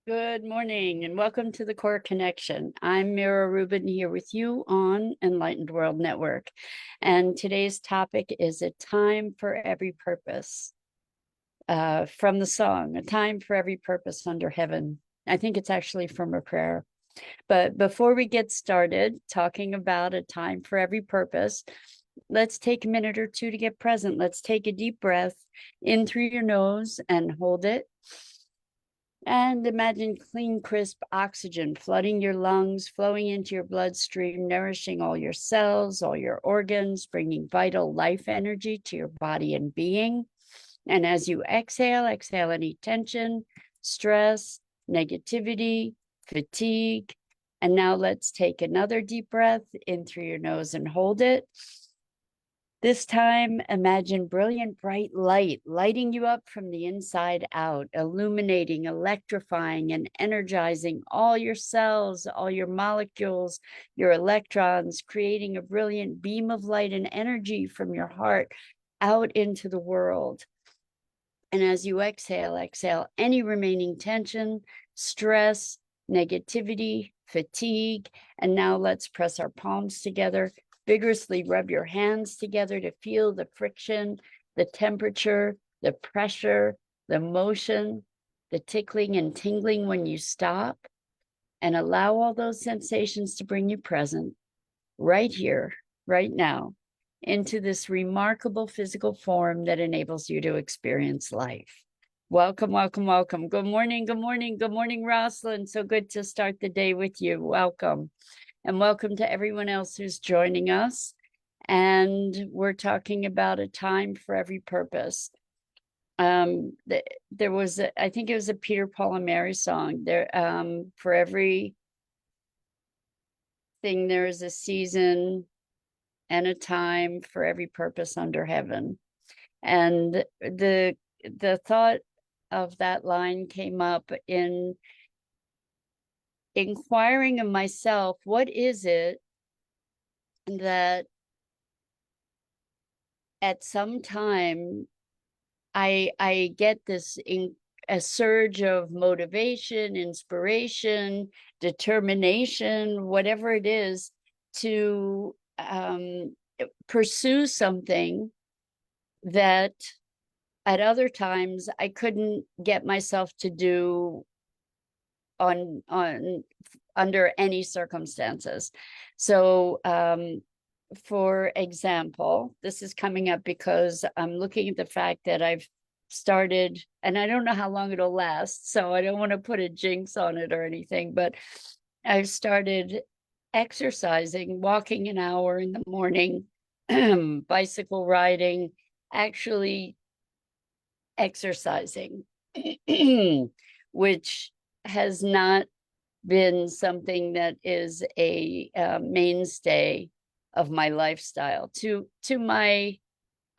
Good morning and welcome to the Core Connection. I'm Mira Rubin here with you on Enlightened World Network. And today's topic is a time for every purpose, from the song, A Time for Every Purpose Under Heaven. I think it's actually from a prayer. But before we get started talking about a time for every purpose, let's take a minute or two to get present. Let's take a deep breath in through your nose and hold it. And imagine clean, crisp oxygen flooding your lungs, flowing into your bloodstream, nourishing all your cells, all your organs, bringing vital life energy to your body and being. And as you exhale any tension, stress, negativity, fatigue. And now let's take another deep breath in through your nose and hold it. This time, imagine brilliant, bright light lighting you up from the inside out, illuminating, electrifying, and energizing all your cells, all your molecules, your electrons, creating a brilliant beam of light and energy from your heart out into the world. And as you exhale any remaining tension, stress, negativity, fatigue. And now let's press our palms together. Vigorously rub your hands together to feel the friction, the temperature, the pressure, the motion, the tickling and tingling when you stop. And allow all those sensations to bring you present right here, right now, into this remarkable physical form that enables you to experience life. Welcome, welcome, welcome. Good morning, good morning, good morning, Rosalind. So good to start the day with you. Welcome. And welcome to everyone else who's joining us. And we're talking about a time for every purpose. There was, I think it was a Peter, Paul, and Mary song. For every thing, there is a season and a time for every purpose under heaven. And the thought of that line came up in inquiring of myself, what is it that at some time I get a surge of motivation, inspiration, determination, whatever it is, to pursue something that at other times I couldn't get myself to do on under any circumstances. So for example, this is coming up because I'm looking at the fact that I've started, and I don't know how long it'll last, so I don't want to put a jinx on it or anything, but I've started exercising, walking an hour in the morning, bicycle riding, actually exercising, which has not been something that is a mainstay of my lifestyle.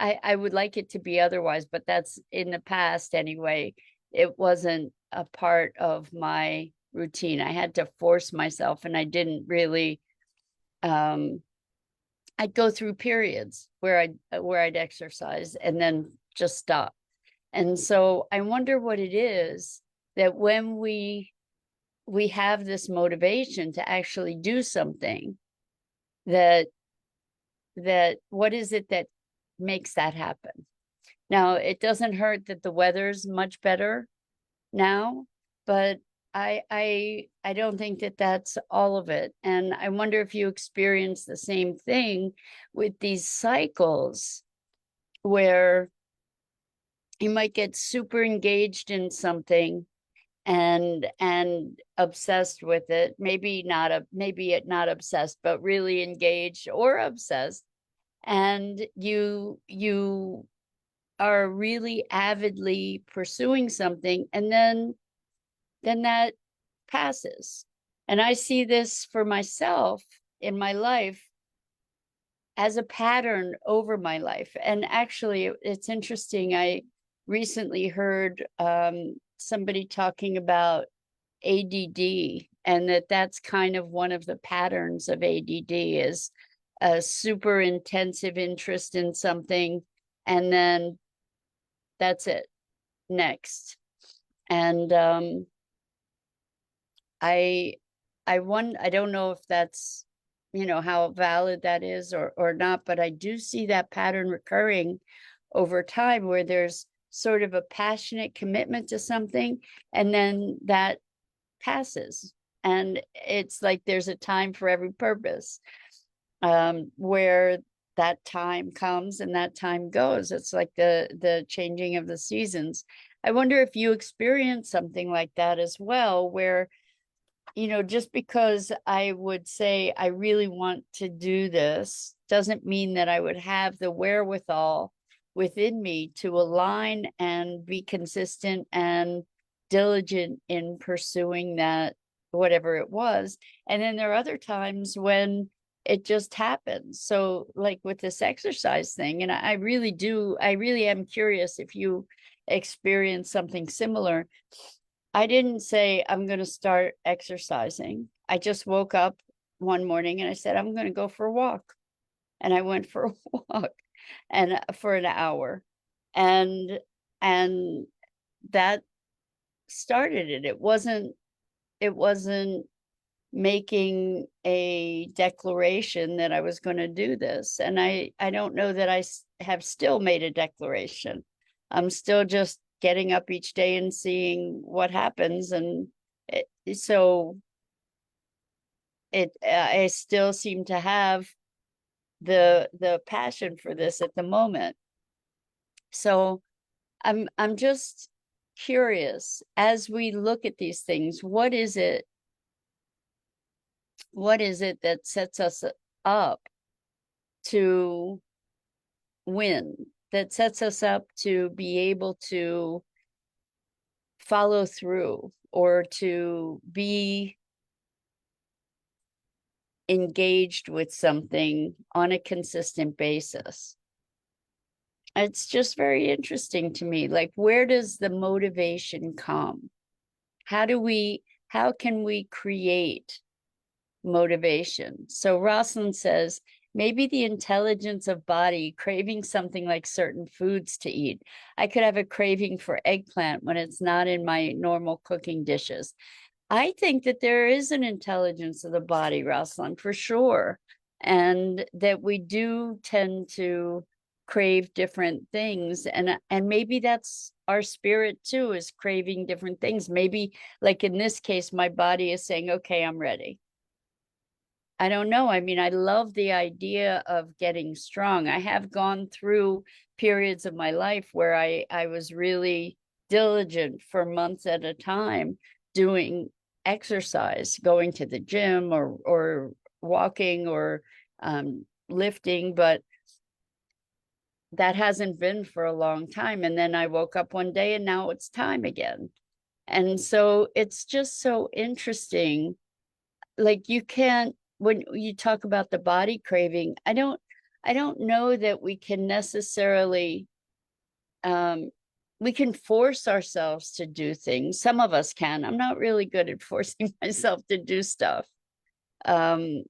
I would like it to be otherwise, but that's in the past anyway. It wasn't a part of my routine. I had to force myself, and I didn't really. I'd go through periods where I'd exercise and then just stop. And so I wonder what it is that when we have this motivation to actually do something, that what is it that makes that happen? Now, it doesn't hurt that the weather's much better now, but I don't think that that's all of it. And I wonder if you experience the same thing with these cycles where you might get super engaged in something and obsessed with it, maybe not obsessed, but really engaged or obsessed, and you are really avidly pursuing something, and then that passes. And I see this for myself in my life as a pattern over my life. And actually, it's interesting. I recently heard somebody talking about ADD, and that's kind of one of the patterns of ADD is a super intensive interest in something, and then that's it, next. And I I don't know if that's, how valid that is or not, but I do see that pattern recurring over time where there's sort of a passionate commitment to something, and then that passes. And it's like there's a time for every purpose, where that time comes and that time goes. It's like the changing of the seasons. I wonder if you experience something like that as well, where just because I would say I really want to do this doesn't mean that I would have the wherewithal within me to align and be consistent and diligent in pursuing that, whatever it was. And then there are other times when it just happens. So, like with this exercise thing, and I really am curious if you experience something similar. I didn't say I'm going to start exercising. I just woke up one morning and I said, I'm going to go for a walk. And I went for a walk and for an hour. And and that started it. It wasn't making a declaration that I was going to do this. And I don't know that I have still made a declaration. I'm still just getting up each day and seeing what happens. And so I still seem to have the passion for this at the moment. So I'm just curious, as we look at these things, what is it that sets us up to win, that sets us up to be able to follow through or to be engaged with something on a consistent basis? It's just very interesting to me. Like, where does the motivation come? How can we create motivation? So Rosalind says, maybe the intelligence of body craving something like certain foods to eat. I could have a craving for eggplant when it's not in my normal cooking dishes. I think that there is an intelligence of the body, Rosalind, for sure. And that we do tend to crave different things. And maybe that's our spirit too, is craving different things. Maybe, like in this case, my body is saying, okay, I'm ready. I don't know. I mean, I love the idea of getting strong. I have gone through periods of my life where I was really diligent for months at a time doing exercise, going to the gym or walking or lifting, but that hasn't been for a long time. And then I woke up one day and now it's time again. And so it's just so interesting. Like, you can't, when you talk about the body craving, I don't know that we can necessarily we can force ourselves to do things. Some of us can. I'm not really good at forcing myself to do stuff. But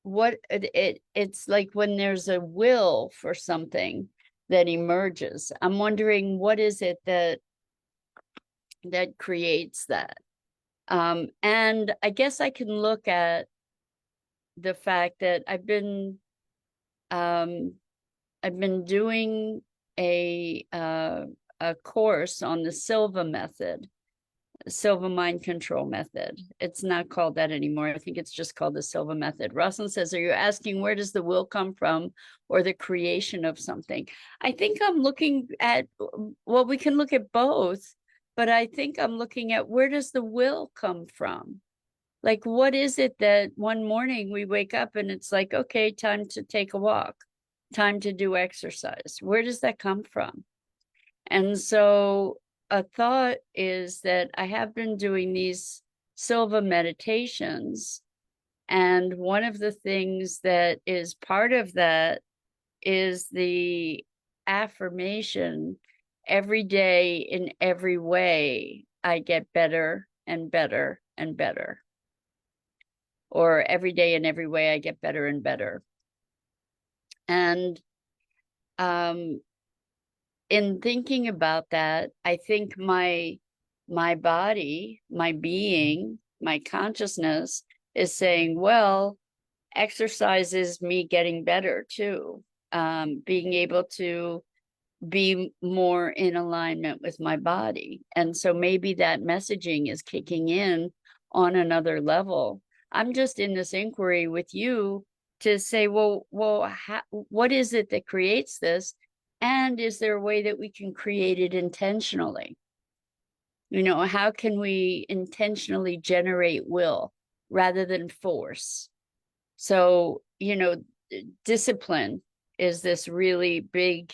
it's like when there's a will for something that emerges. I'm wondering, what is it that creates that? And I guess I can look at the fact that I've been doing a course on the Silva mind control method. It's not called that anymore. I think it's just called the Silva method. Rosalind says, are you asking where does the will come from, or the creation of something? I think I'm looking at, well, we can look at both, but I think I'm looking at, where does the will come from? Like, what is it that one morning we wake up and it's like, okay, time to take a walk, time to do exercise? Where does that come from? And so a thought is that I have been doing these Silva meditations. And one of the things that is part of that is the affirmation, every day in every way, I get better and better and better. Or every day in every way, I get better and better. And in thinking about that, I think my my body, my being, my consciousness is saying, well, exercise is me getting better too. Being able to be more in alignment with my body. And so maybe that messaging is kicking in on another level. I'm just in this inquiry with you to say, well, what is it that creates this? And is there a way that we can create it intentionally? You know, how can we intentionally generate will rather than force? So, you know, discipline is this really big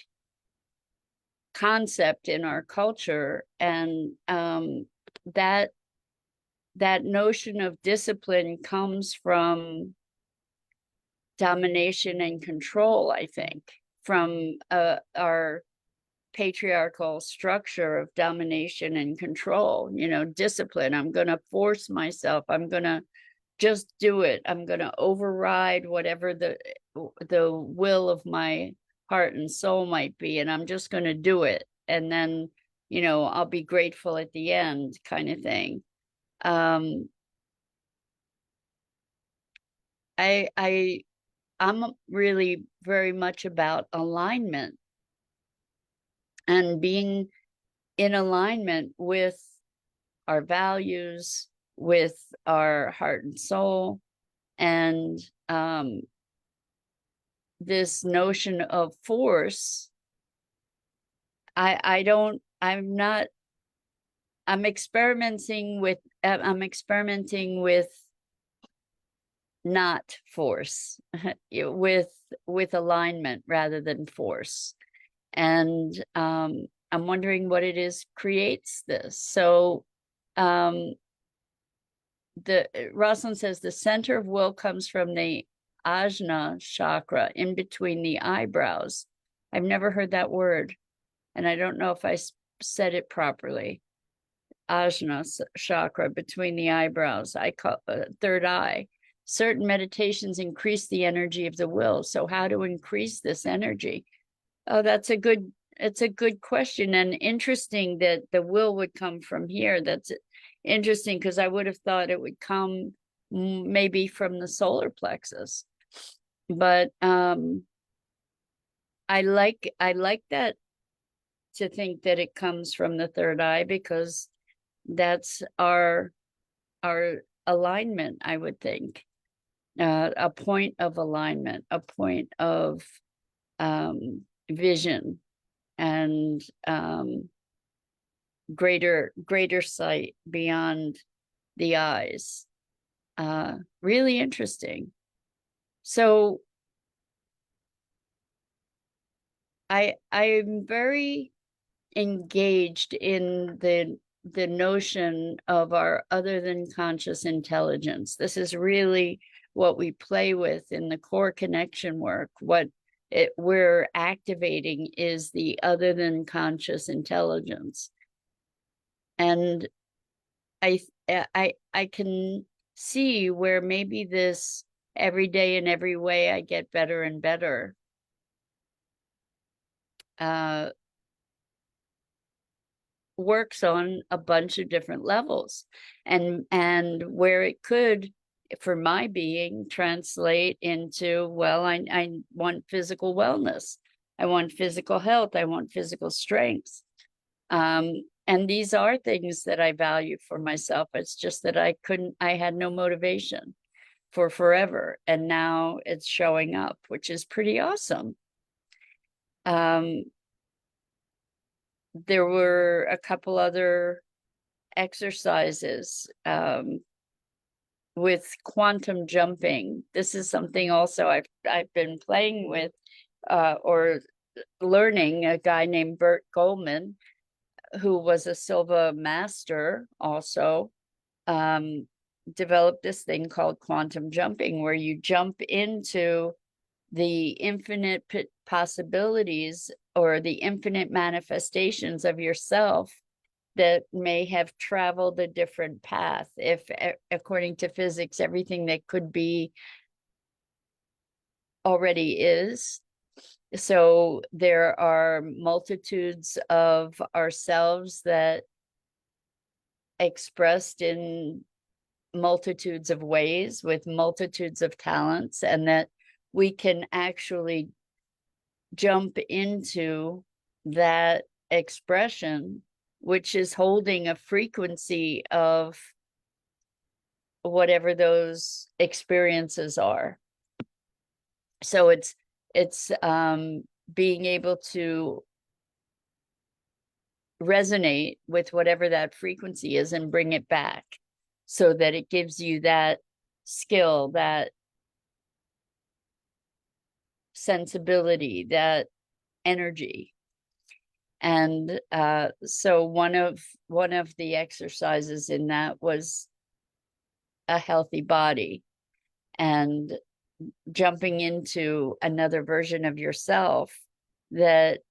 concept in our culture, and that notion of discipline comes from domination and control, I think, from our patriarchal structure of domination and control. You know, discipline, I'm going to force myself, I'm going to just do it, I'm going to override whatever the will of my heart and soul might be, and I'm just going to do it, and then, you know, I'll be grateful at the end, kind of thing. I'm really very much about alignment and being in alignment with our values, with our heart and soul, and this notion of force. I'm experimenting with not force, with alignment rather than force. And I'm wondering what it is creates this. So Rosalind says the center of will comes from the ajna chakra in between the eyebrows. I've never heard that word, and I don't know if I said it properly. Ajna chakra between the eyebrows. I call third eye. Certain meditations increase the energy of the will. So how to increase this energy? Oh, it's a good question, and interesting that the will would come from here. That's interesting, because I would have thought it would come maybe from the solar plexus. But I like that, to think that it comes from the third eye, because that's our alignment, I would think. A point of alignment, a point of vision, and greater sight beyond the eyes. Really interesting. So I'm very engaged in the notion of our other than conscious intelligence. This is really what we play with in the core connection work. What we're activating is the other than conscious intelligence. And I can see where maybe this every day in every way I get better and better works on a bunch of different levels, and where it could, for my being, translate into, well, I want physical wellness, I want physical health, I want physical strength. And these are things that I value for myself. It's just that I had no motivation for forever, and now it's showing up, which is pretty awesome. There were a couple other exercises with quantum jumping. This is something also I've been playing with or learning. A guy named Bert Goldman, who was a Silva master, also developed this thing called quantum jumping, where you jump into the infinite possibilities, or the infinite manifestations of yourself that may have traveled a different path. If, according to physics, everything that could be already is. So there are multitudes of ourselves that expressed in multitudes of ways with multitudes of talents, and that we can actually jump into that expression, which is holding a frequency of whatever those experiences are. So it's being able to resonate with whatever that frequency is and bring it back, so that it gives you that skill, that sensibility, that energy. And so one of the exercises in that was a healthy body, and jumping into another version of yourself that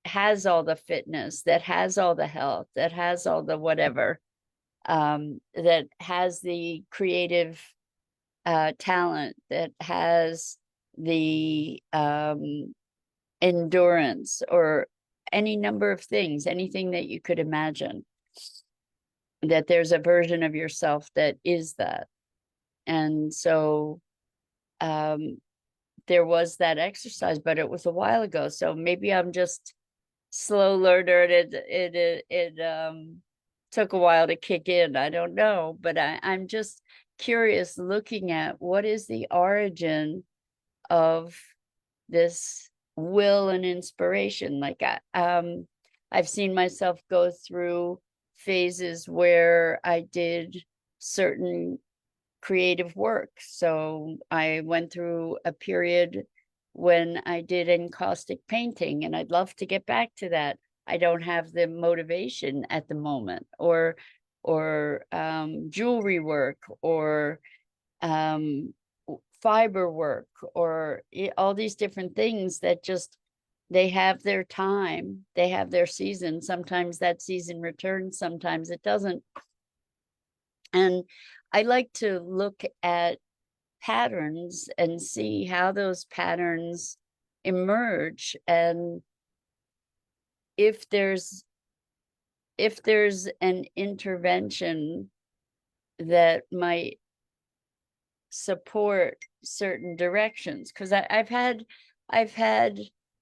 has all the fitness, that has all the health, that has all the whatever, that has the creative talent, that has the endurance, or any number of things, anything that you could imagine, that there's a version of yourself that is that. And so there was that exercise, but it was a while ago, so maybe I'm just slow learner. It took a while to kick in. I don't know, but I'm just curious, looking at what is the origin of this will and inspiration. Like I've seen myself go through phases where I did certain creative work. So I went through a period when I did encaustic painting, and I'd love to get back to that. I don't have the motivation at the moment, or jewelry work, or fiber work, or all these different things that just, they have their time, they have their season. Sometimes that season returns, sometimes it doesn't. And I like to look at patterns and see how those patterns emerge, and if there's an intervention that might support certain directions. Because I've had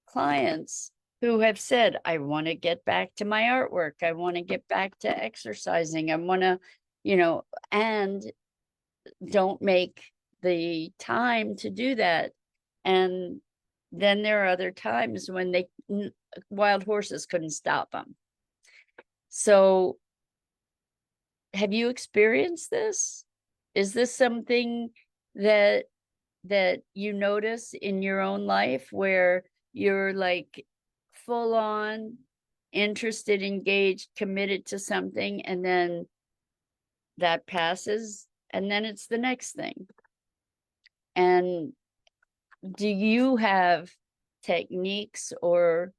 clients who have said, I want to get back to my artwork, I want to get back to exercising, I want to, and don't make the time to do that. And then there are other times when wild horses couldn't stop them. So have you experienced this? Is this something that you notice in your own life, where you're like full on interested, engaged, committed to something, and then that passes, and then it's the next thing? And do you have techniques or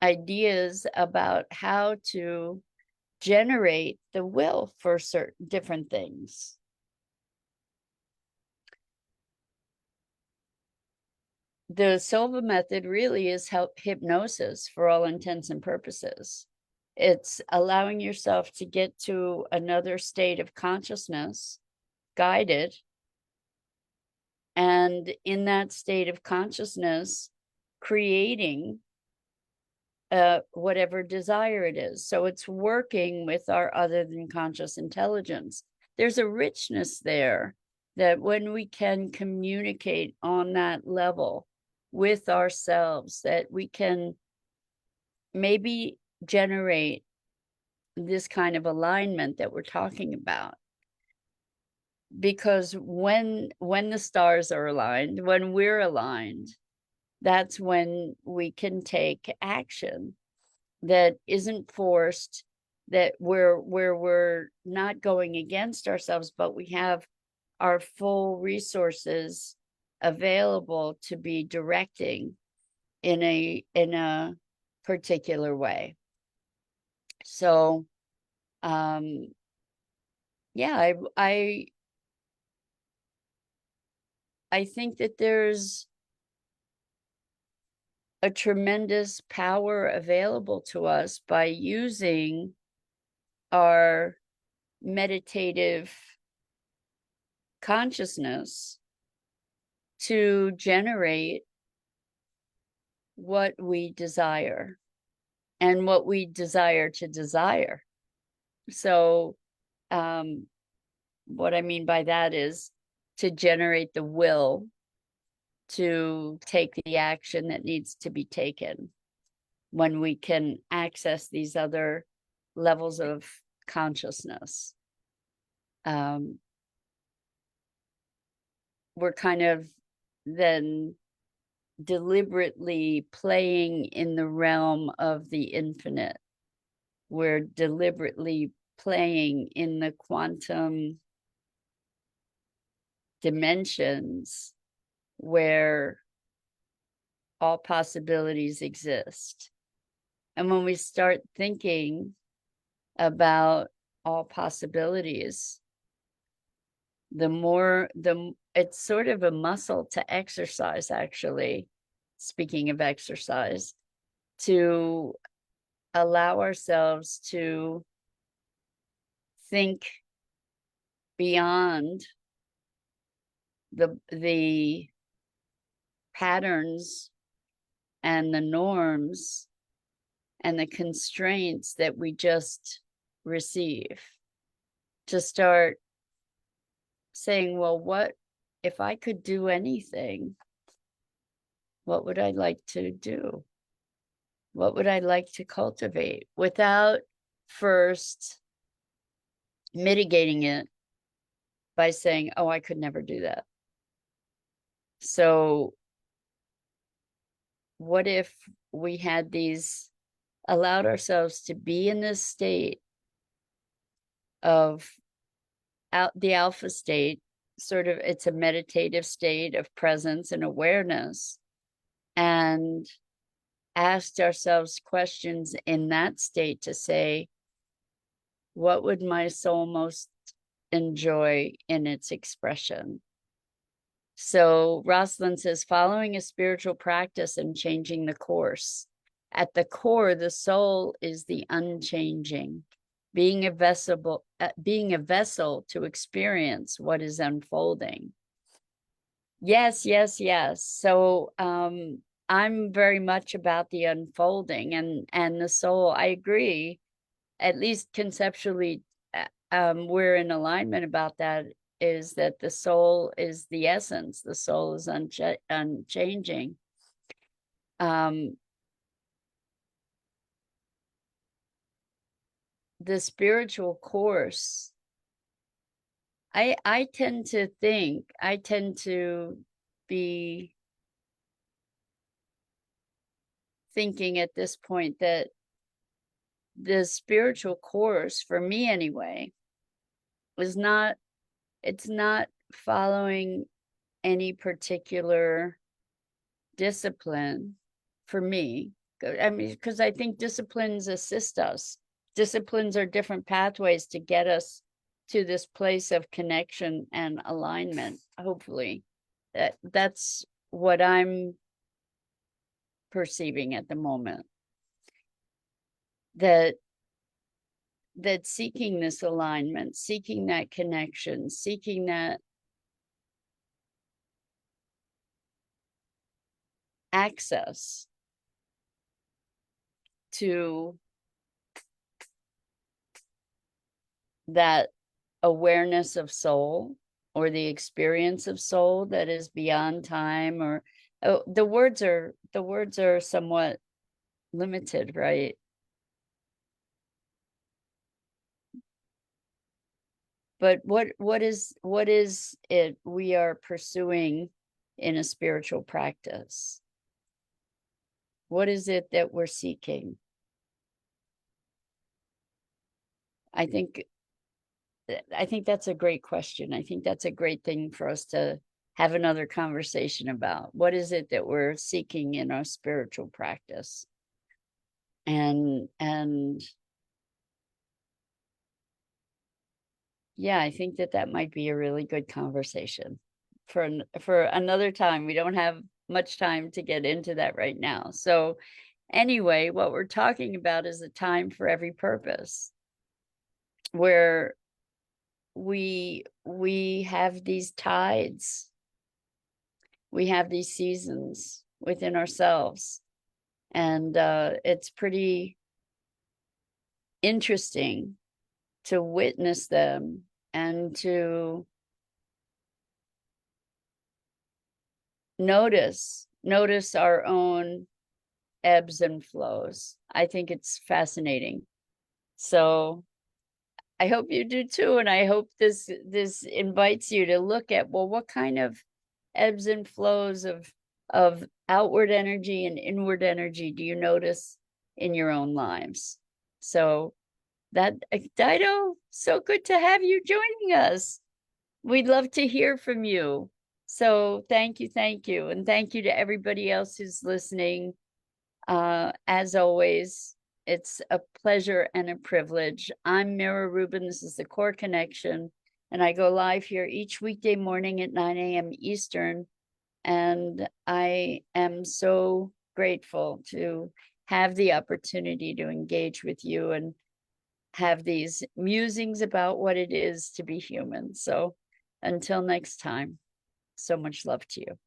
ideas about how to generate the will for certain different things? The Silva method really is hypnosis for all intents and purposes. It's allowing yourself to get to another state of consciousness, guided, and in that state of consciousness, creating whatever desire it is. So it's working with our other than conscious intelligence. There's a richness there, that when we can communicate on that level with ourselves, that we can maybe generate this kind of alignment that we're talking about. Because when the stars are aligned, when we're aligned, that's when we can take action that isn't forced, that we're not going against ourselves, but we have our full resources available to be directing in a particular way. So yeah, I think that there's a tremendous power available to us by using our meditative consciousness to generate what we desire and what we desire to desire. So, what I mean by that is to generate the will to take the action that needs to be taken when we can access these other levels of consciousness. We're kind of then deliberately playing in the realm of the infinite. We're deliberately playing in the quantum dimensions where all possibilities exist. And when we start thinking about all possibilities, it's sort of a muscle to exercise, actually, speaking of exercise, to allow ourselves to think beyond the patterns and the norms and the constraints that we just receive, to start saying, well, what if I could do anything? What would I like to do? What would I like to cultivate, without first mitigating it by saying, oh, I could never do that? So what if we had allowed ourselves to be in this state of the alpha state, sort of, it's a meditative state of presence and awareness, and asked ourselves questions in that state to say, what would my soul most enjoy in its expression? So Rosalind says, following a spiritual practice and changing the course. At the core, the soul is the unchanging, being a vessel to experience what is unfolding. Yes, yes, yes. So I'm very much about the unfolding and the soul. I agree, at least conceptually, we're in alignment about that, is that the soul is the essence. The soul is unchanging. The spiritual course, I tend to be thinking at this point that the spiritual course, for me anyway, it's not following any particular discipline for me. I mean, because I think disciplines assist us. Disciplines are different pathways to get us to this place of connection and alignment, hopefully. That's what I'm perceiving at the moment. That seeking this alignment, seeking that connection, seeking that access to that awareness of soul, or the experience of soul that is beyond time, or the words are somewhat limited, right? But what is it we are pursuing in a spiritual practice? What is it that we're seeking? I think that's a great question. I think that's a great thing for us to have another conversation about. What is it that we're seeking in our spiritual practice? And yeah, I think that might be a really good conversation for another time. We don't have much time to get into that right now. So anyway, what we're talking about is a time for every purpose, where we have these tides, we have these seasons within ourselves, and it's pretty interesting to witness them and to notice our own ebbs and flows. I think it's fascinating. So I hope you do too, and I hope this invites you to look at, well, what kind of ebbs and flows of outward energy and inward energy do you notice in your own lives? So that, Dido, so good to have you joining us. We'd love to hear from you. So thank you, and thank you to everybody else who's listening. As always, it's a pleasure and a privilege. I'm Mira Rubin. This is the Core Connection, and I go live here each weekday morning at 9 a.m. Eastern. And I am so grateful to have the opportunity to engage with you and have these musings about what it is to be human. So until next time, so much love to you.